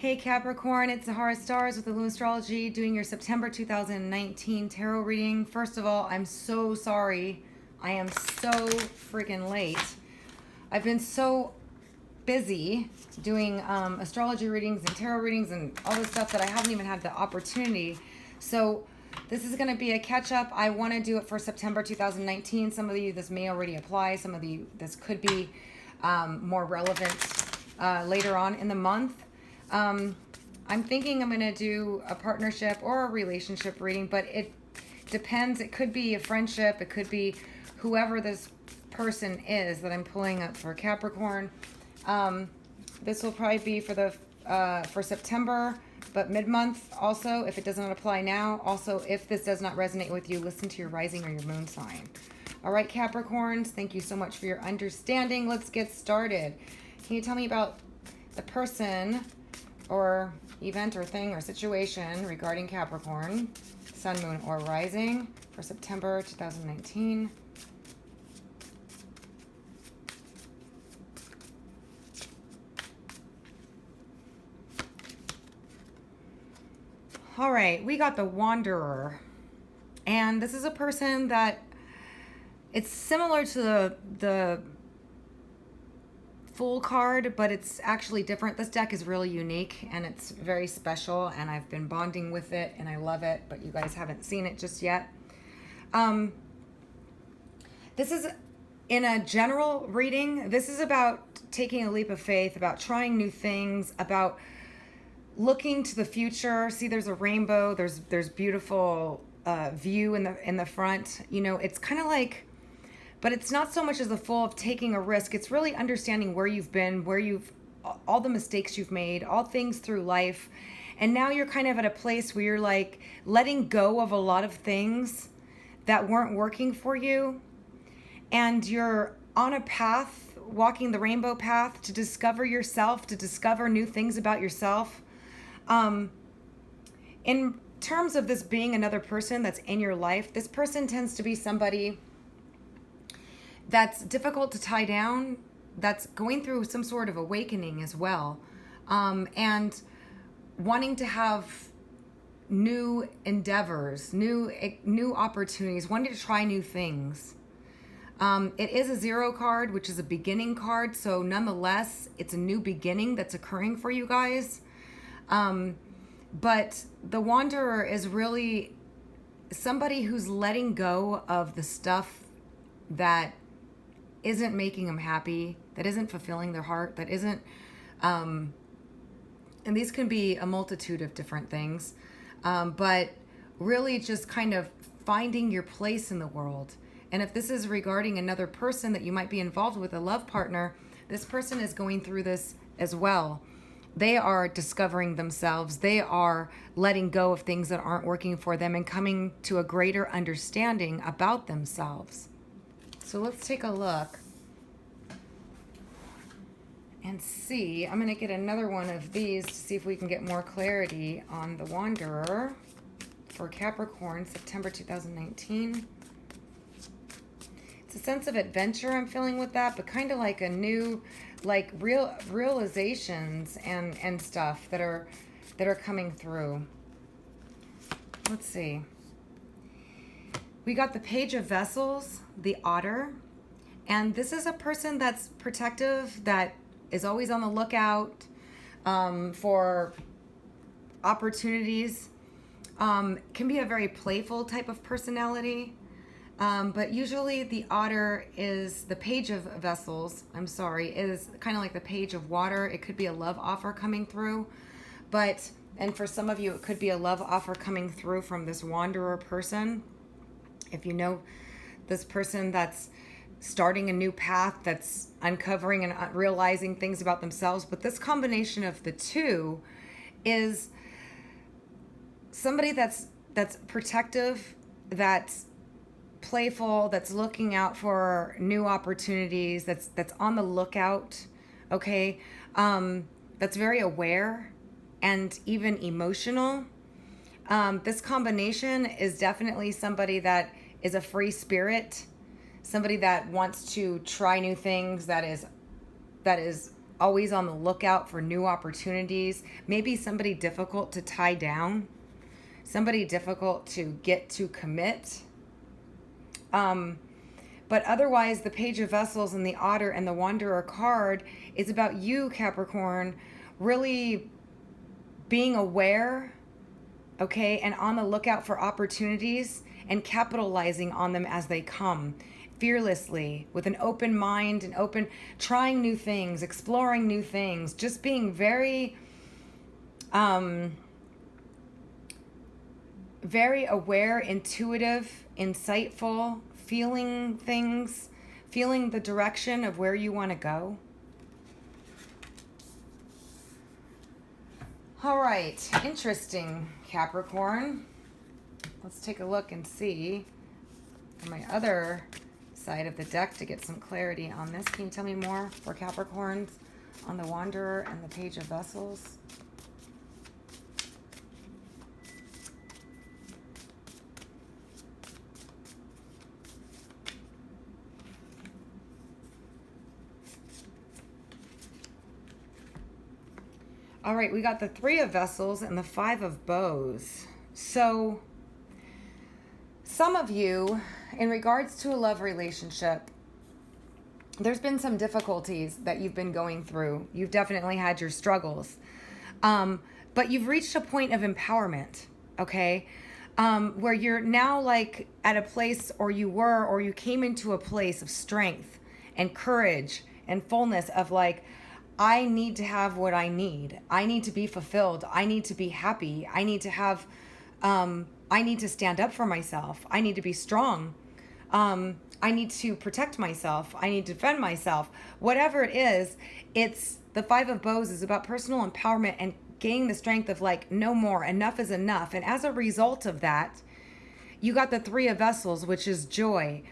Hey Capricorn, it's Zahara Stars with the Moon Astrology doing your September 2019 tarot reading. First of all, I'm so sorry. I am so freaking late. I've been so busy doing astrology readings and tarot readings and all this stuff that I haven't even had the opportunity. So this is going to be a catch up. I want to do it for September 2019. Some of you, this may already apply. Some of you, this could be more relevant later on in the month. I'm thinking I'm going to do a partnership or a relationship reading, but it depends. It could be a friendship. It could be whoever this person is that I'm pulling up for Capricorn. This will probably be for September, but mid-month also, if it does not apply now. Also, if this does not resonate with you, listen to your rising or your moon sign. All right, Capricorns, thank you so much for your understanding. Let's get started. Can you tell me about the person or event or thing or situation regarding Capricorn, sun, moon, or rising for September 2019? All right, we got the Wanderer. And this is a person that it's similar to the Fool card, but it's actually different. This deck is really unique and it's very special, and I've been bonding with it and I love it, but you guys haven't seen it just yet. This is in a general reading. This is about taking a leap of faith, about trying new things, about looking to the future. See, there's a rainbow, there's beautiful view in the front. You know, it's kind of like, but it's not so much as the Fool of taking a risk. It's really understanding where you've been, all the mistakes you've made, all things through life. And now you're kind of at a place where you're like letting go of a lot of things that weren't working for you. And you're on a path, walking the rainbow path to discover yourself, to discover new things about yourself. In terms of this being another person that's in your life, this person tends to be somebody that's difficult to tie down, that's going through some sort of awakening as well, and wanting to have new endeavors, new opportunities, wanting to try new things. It is a 0 card, which is a beginning card, so nonetheless, it's a new beginning that's occurring for you guys. But the Wanderer is really somebody who's letting go of the stuff that isn't making them happy, that isn't fulfilling their heart, that isn't, and these can be a multitude of different things, but really just kind of finding your place in the world. And if this is regarding another person that you might be involved with, a love partner, this person is going through this as well. They are discovering themselves. They are letting go of things that aren't working for them and coming to a greater understanding about themselves. So let's take a look and see. I'm going to get another one of these to see if we can get more clarity on the Wanderer for Capricorn, September 2019. It's a sense of adventure I'm feeling with that, but kind of like a new, like realizations and stuff that are coming through. Let's see. We got the Page of Vessels, the Otter, and this is a person that's protective, that is always on the lookout for opportunities. Can be a very playful type of personality, but usually the Otter is the Page of Vessels, is kind of like the Page of Water. It could be a love offer coming through, and for some of you, it could be a love offer coming through from this Wanderer person. If you know this person that's starting a new path, that's uncovering and realizing things about themselves. But this combination of the two is somebody that's protective, that's playful, that's looking out for new opportunities, that's on the lookout, okay? That's very aware and even emotional. This combination is definitely somebody that is a free spirit, somebody that wants to try new things, that is always on the lookout for new opportunities. Maybe somebody difficult to tie down, somebody difficult to get to commit. But otherwise, the Page of Vessels and the Otter and the Wanderer card is about you, Capricorn, really being aware, okay, and on the lookout for opportunities and capitalizing on them as they come, fearlessly, with an open mind and trying new things, exploring new things, just being very, very aware, intuitive, insightful, feeling things, feeling the direction of where you want to go. All right, interesting, Capricorn. Let's take a look and see on my other side of the deck to get some clarity on this. Can you tell me more for Capricorns on the Wanderer and the Page of Vessels? All right, we got the Three of Vessels and the Five of Bows. So some of you, in regards to a love relationship, there's been some difficulties that you've been going through. You've definitely had your struggles. But you've reached a point of empowerment, okay? Where you're now like at a place, or you came into a place of strength and courage and fullness of like, I need to have what I need. I need to be fulfilled. I need to be happy. I need to have, I need to stand up for myself. I need to be strong. I need to protect myself. I need to defend myself. Whatever it is, it's the Five of Bows is about personal empowerment and gaining the strength of like, no more, enough is enough. And as a result of that, you got the Three of Vessels, which is joy.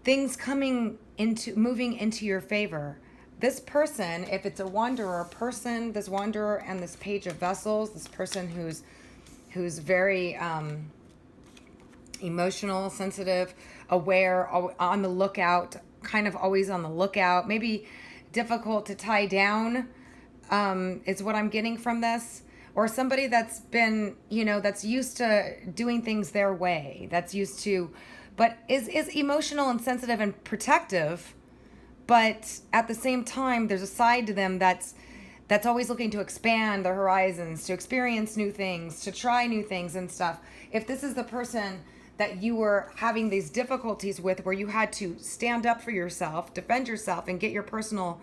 Things moving into your favor. This person, if it's a wanderer person, this wanderer and this Page of Vessels, this person who's very emotional, sensitive, aware, on the lookout, kind of always on the lookout, maybe difficult to tie down, is what I'm getting from this. Or somebody that's been, that's used to doing things their way, but is emotional and sensitive and protective. But at the same time, there's a side to them that's always looking to expand their horizons, to experience new things, to try new things and stuff. If this is the person that you were having these difficulties with, where you had to stand up for yourself, defend yourself, and get your personal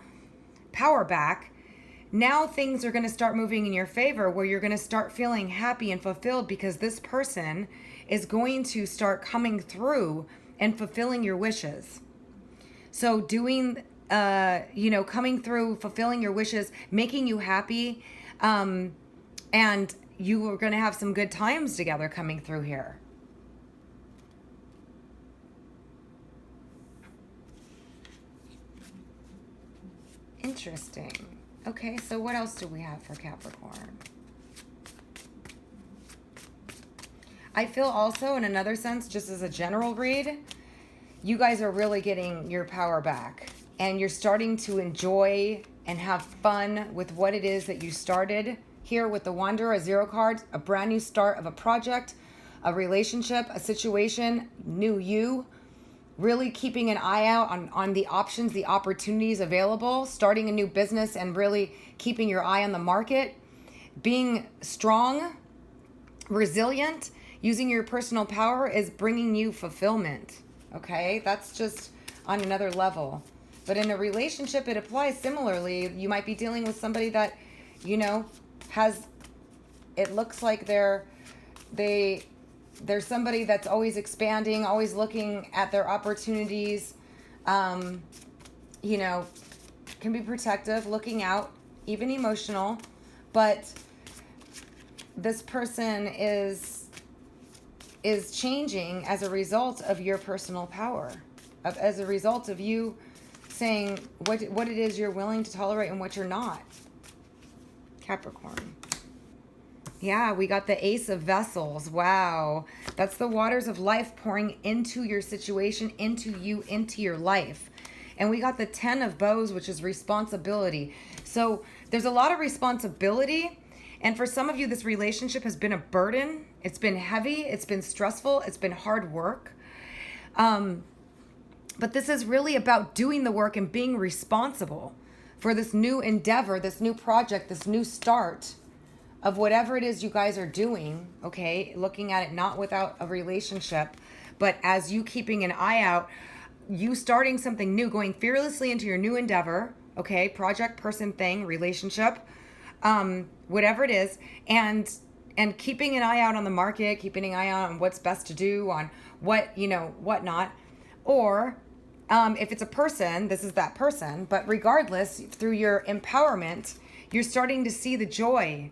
power back, now things are going to start moving in your favor, where you're going to start feeling happy and fulfilled because this person is going to start coming through and fulfilling your wishes. So coming through, fulfilling your wishes, making you happy, and you are going to have some good times together coming through here. Interesting. Okay, so what else do we have for Capricorn? I feel also, in another sense, just as a general read, you guys are really getting your power back, and you're starting to enjoy and have fun with what it is that you started here with the Wanderer, a 0 card, a brand new start of a project, a relationship, a situation, new you, really keeping an eye out on the options, the opportunities available, starting a new business and really keeping your eye on the market, being strong, resilient, using your personal power is bringing you fulfillment. Okay, that's just on another level. But in a relationship, it applies similarly. You might be dealing with somebody that, it looks like they're somebody that's always expanding, always looking at their opportunities, can be protective, looking out, even emotional. But this person is changing as a result of your personal power, as a result of you saying what it is you're willing to tolerate and what you're not. Capricorn. Yeah, we got the Ace of Vessels. Wow. That's the waters of life pouring into your situation, into you, into your life. And we got the 10 of Bows, which is responsibility. So there's a lot of responsibility. And for some of you, this relationship has been a burden. It's been heavy. It's been stressful. It's been hard work. But this is really about doing the work and being responsible for this new endeavor, this new project, this new start of whatever it is you guys are doing, okay? Looking at it not without a relationship, but as you keeping an eye out, you starting something new, going fearlessly into your new endeavor, okay? Project, person, thing, relationship, whatever it is, and keeping an eye out on the market, keeping an eye out on what's best to do, on what, whatnot. Or if it's a person, this is that person. But regardless, through your empowerment, you're starting to see the joy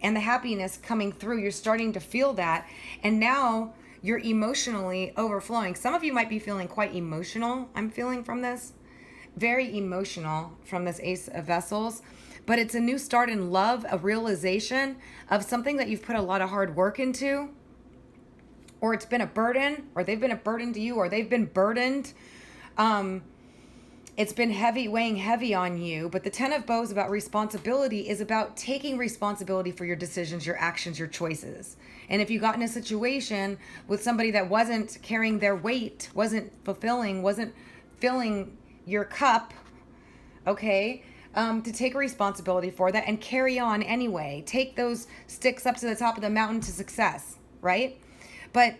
and the happiness coming through. You're starting to feel that. And now you're emotionally overflowing. Some of you might be feeling quite emotional. I'm feeling from this. Very emotional from this Ace of Vessels. But it's a new start in love, a realization of something that you've put a lot of hard work into. Or it's been a burden, or they've been a burden to you, or they've been burdened. It's been heavy, weighing heavy on you. But the Ten of Bows about responsibility is about taking responsibility for your decisions, your actions, your choices. And if you got in a situation with somebody that wasn't carrying their weight, wasn't filling your cup, okay, to take responsibility for that and carry on anyway. Take those sticks up to the top of the mountain to success, right? But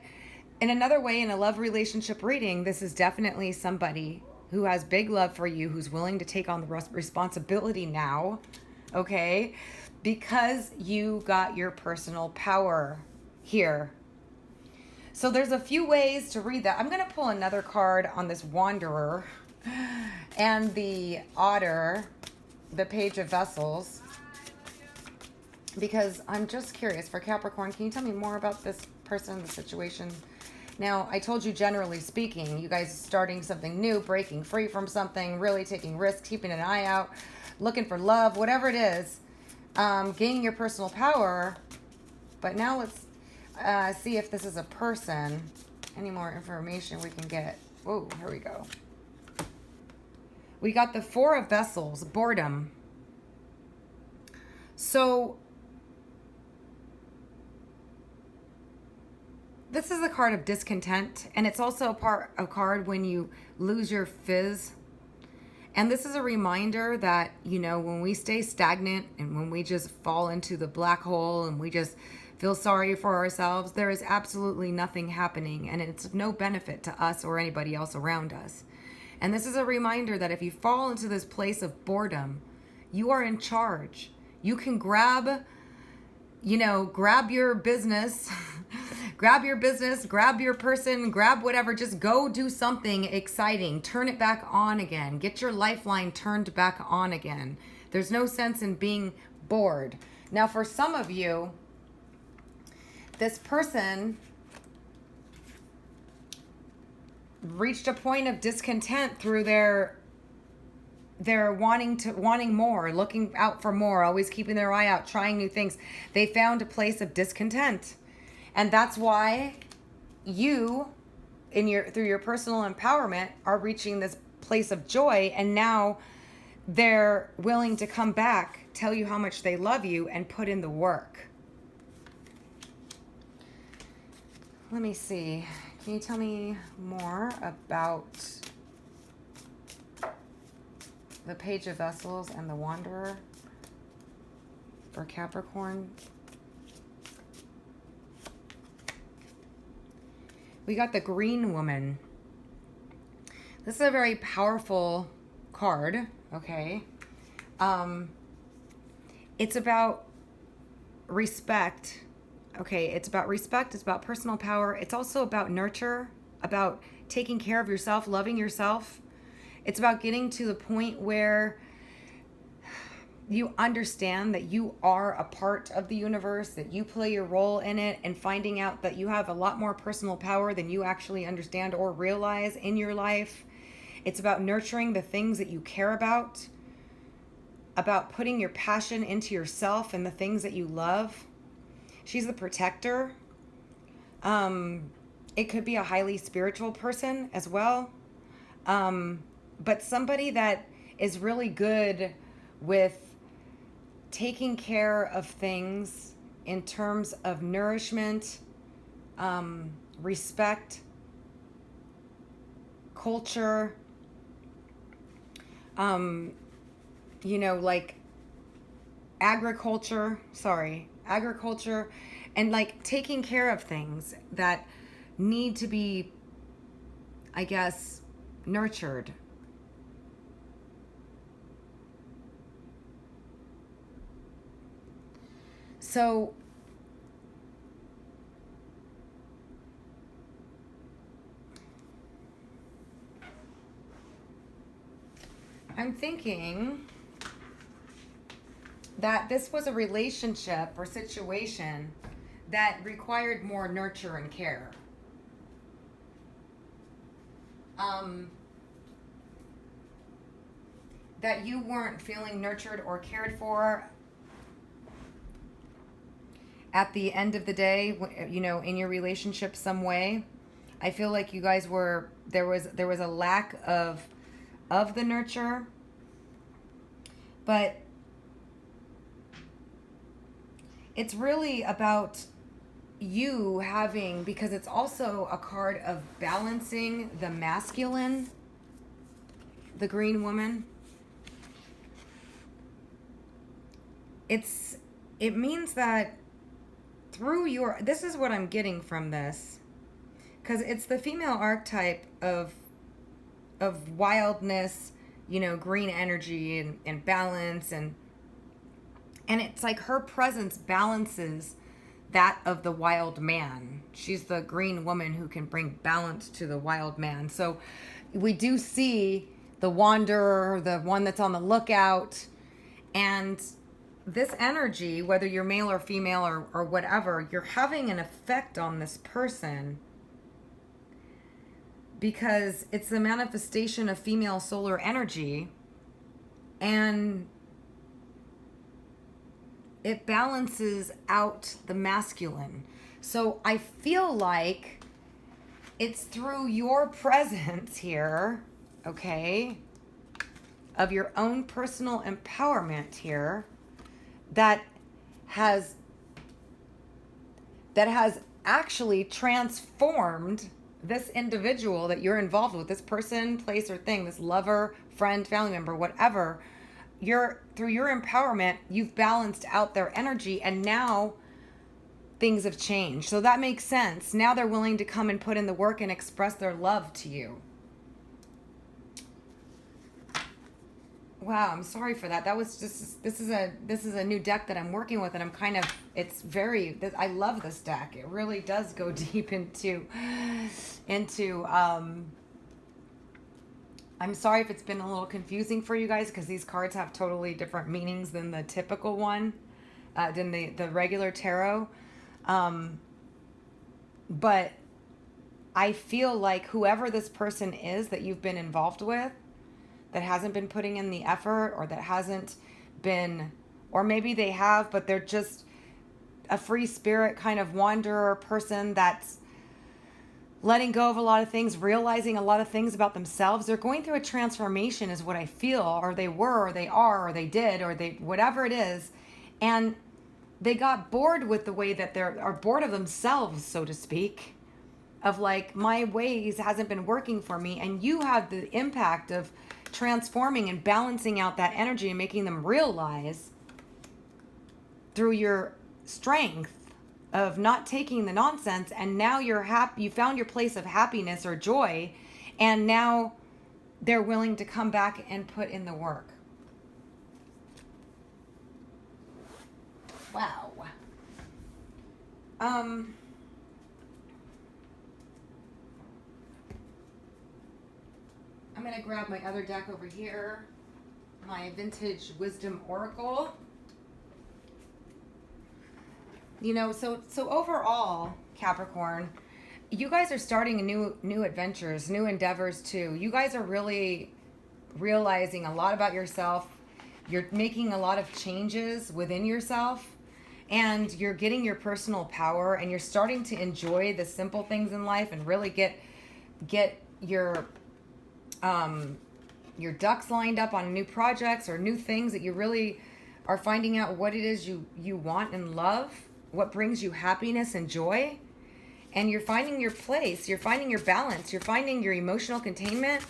in another way, in a love relationship reading, this is definitely somebody who has big love for you, who's willing to take on the responsibility now, okay? Because you got your personal power here. So there's a few ways to read that. I'm going to pull another card on this Wanderer and the Otter, the Page of Vessels, because I'm just curious. For Capricorn, can you tell me more about this person, the situation? Now, I told you, generally speaking, you guys starting something new, breaking free from something, really taking risks, keeping an eye out, looking for love, whatever it is, gaining your personal power. But now let's see if this is a person. Any more information we can get. Whoa, here we go. We got the Four of Vessels, boredom. So this is a card of discontent, and it's also a card when you lose your fizz. And this is a reminder that, when we stay stagnant and when we just fall into the black hole and we just feel sorry for ourselves, there is absolutely nothing happening, and it's of no benefit to us or anybody else around us. And this is a reminder that if you fall into this place of boredom, you are in charge. You can grab your business, grab your person, grab whatever, just go do something exciting. Turn it back on again. Get your lifeline turned back on again. There's no sense in being bored. Now, for some of you, this person reached a point of discontent through their wanting more, looking out for more, always keeping their eye out, trying new things. They found a place of discontent. And that's why you, through your personal empowerment, are reaching this place of joy. And now they're willing to come back, tell you how much they love you, and put in the work. Let me see. Can you tell me more about the Page of Vessels and the Wanderer for Capricorn? We got the Green Woman. This is a very powerful card, okay? It's about respect. Okay, it's about respect, it's about personal power. It's also about nurture, about taking care of yourself, loving yourself. It's about getting to the point where you understand that you are a part of the universe, that you play your role in it, and finding out that you have a lot more personal power than you actually understand or realize in your life. It's about nurturing the things that you care about putting your passion into yourself and the things that you love. She's the protector. It could be a highly spiritual person as well. But somebody that is really good with taking care of things in terms of nourishment, respect, culture, like agriculture, and like taking care of things that need to be, I guess, nurtured. So I'm thinking that this was a relationship or situation that required more nurture and care. That you weren't feeling nurtured or cared for at the end of the day, in your relationship some way. I feel like you guys were, there was a lack of the nurture, but it's really about you having, because it's also a card of balancing the masculine, the green woman. It means that this is what I'm getting from this, because it's the female archetype of wildness, green energy and balance, and it's like her presence balances that of the wild man. She's the green woman who can bring balance to the wild man. So we do see the wanderer, the one that's on the lookout, and this energy, whether you're male or female or whatever, you're having an effect on this person because it's the manifestation of female solar energy, and it balances out the masculine. So I feel like it's through your presence here, okay, of your own personal empowerment here, that has actually transformed this individual that you're involved with, this person, place, or thing, this lover, friend, family member, whatever. Through your empowerment, you've balanced out their energy, and now things have changed. So that makes sense. Now they're willing to come and put in the work and express their love to you. Wow, I'm sorry for that. That was just, this is a new deck that I'm working with, and I'm kind of, I love this deck. It really does go deep into I'm sorry if it's been a little confusing for you guys, because these cards have totally different meanings than the typical one, than the regular tarot. But I feel like whoever this person is that you've been involved with, that hasn't been putting in the effort, or that hasn't been, or maybe they have, but they're just a free spirit kind of wanderer person that's letting go of a lot of things, realizing a lot of things about themselves. They're going through a transformation is what I feel, or they were, or they are, or they did, or they, whatever it is. And they got bored with the way that are bored of themselves, so to speak, of like, my ways hasn't been working for me. And you have the impact of transforming and balancing out that energy and making them realize through your strength of not taking the nonsense, and now you're happy, you found your place of happiness or joy, and now they're willing to come back and put in the work. Wow. I'm gonna grab my other deck over here, my Vintage Wisdom Oracle. So overall, Capricorn, you guys are starting new adventures, new endeavors too. You guys are really realizing a lot about yourself. You're making a lot of changes within yourself, and you're getting your personal power, and you're starting to enjoy the simple things in life and really get your ducks lined up on new projects or new things that you really are finding out what it is you want in love, what brings you happiness and joy. And you're finding your place, you're finding your balance, you're finding your emotional containment.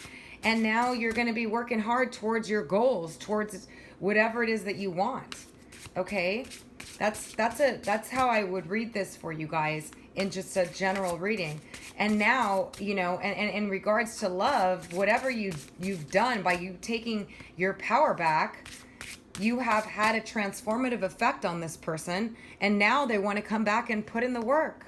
And now you're going to be working hard towards your goals, towards whatever it is that you want. Okay? That's how I would read this for you guys in just a general reading. And now, you know, and in regards to love, whatever you've done by you taking your power back, you have had a transformative effect on this person, and now they want to come back and put in the work.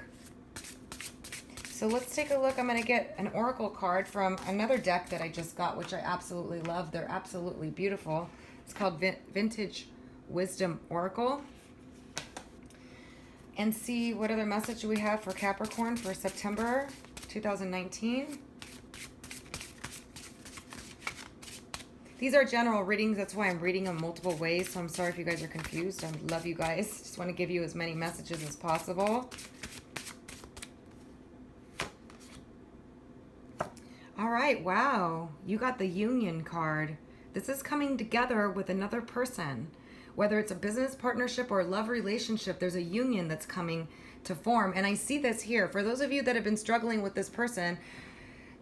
So let's take a look. I'm going to get an oracle card from another deck that I just got, which I absolutely love. They're absolutely beautiful. It's called Vintage Wisdom Oracle. And see what other message we have for Capricorn for September 2019. These are general readings. That's why I'm reading them multiple ways. So I'm sorry if you guys are confused. I love you guys. Just want to give you as many messages as possible. All right. Wow. You got the Union card. This is coming together with another person. Whether it's a business partnership or a love relationship, there's a union that's coming to form. And I see this here. For those of you that have been struggling with this person,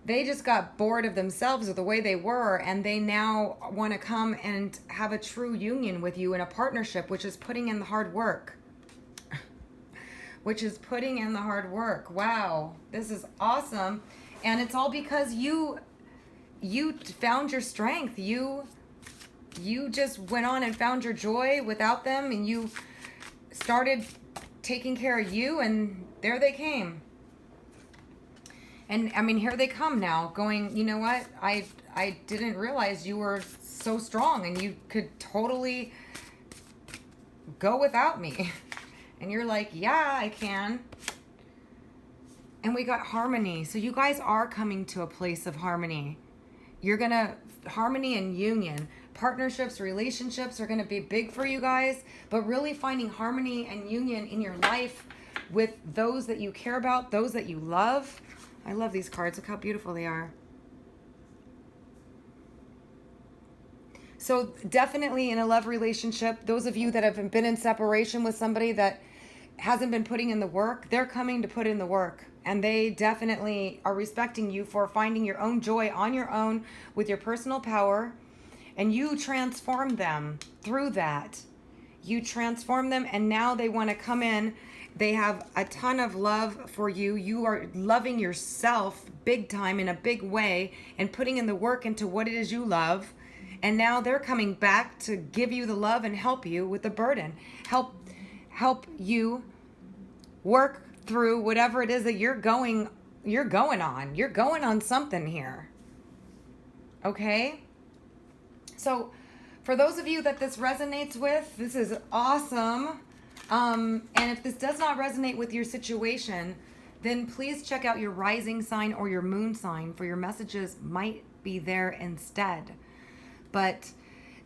they just got bored of themselves or the way they were, and they now want to come and have a true union with you in a partnership, which is putting in the hard work. Which is putting in the hard work. Wow. This is awesome. And it's all because you found your strength. You just went on and found your joy without them, and you started taking care of you, and there they came. And I mean, here they come now going, you know what? I didn't realize you were so strong and you could totally go without me. And you're like, yeah, I can. And we got harmony. So you guys are coming to a place of harmony. You're going to, harmony and union. Partnerships, relationships are going to be big for you guys. But really finding harmony and union in your life with those that you care about, those that you love. I love these cards. Look how beautiful they are. So definitely in a love relationship, those of you that have been in separation with somebody that hasn't been putting in the work, they're coming to put in the work. And they definitely are respecting you for finding your own joy on your own with your personal power. And you transform them through that. You transform them, and now they want to come in. They have a ton of love for you. You are loving yourself big time in a big way and putting in the work into what it is you love. And now they're coming back to give you the love and help you with the burden. Help you work through whatever it is that you're going on. You're going on something here. Okay? So for those of you that this resonates with, this is awesome. And if this does not resonate with your situation, then please check out your rising sign or your moon sign, for your messages might be there instead. But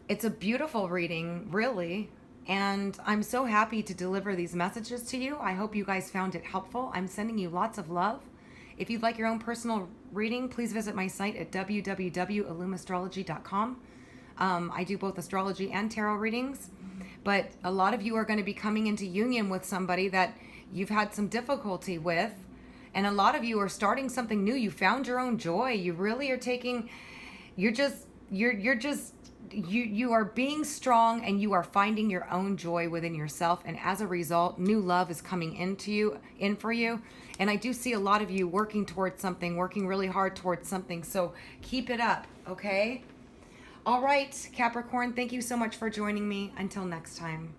it's a beautiful reading, really. And I'm so happy to deliver these messages to you. I hope you guys found it helpful. I'm sending you lots of love. If you'd like your own personal reading, please visit my site at www.illumastrology.com. I do both astrology and tarot readings. But a lot of you are going to be coming into union with somebody that you've had some difficulty with. And a lot of you are starting something new. You found your own joy. You really are taking, you are being strong, and you are finding your own joy within yourself. And as a result, new love is coming in for you. And I do see a lot of you working towards something, working really hard towards something. So keep it up, okay? All right, Capricorn, thank you so much for joining me. Until next time.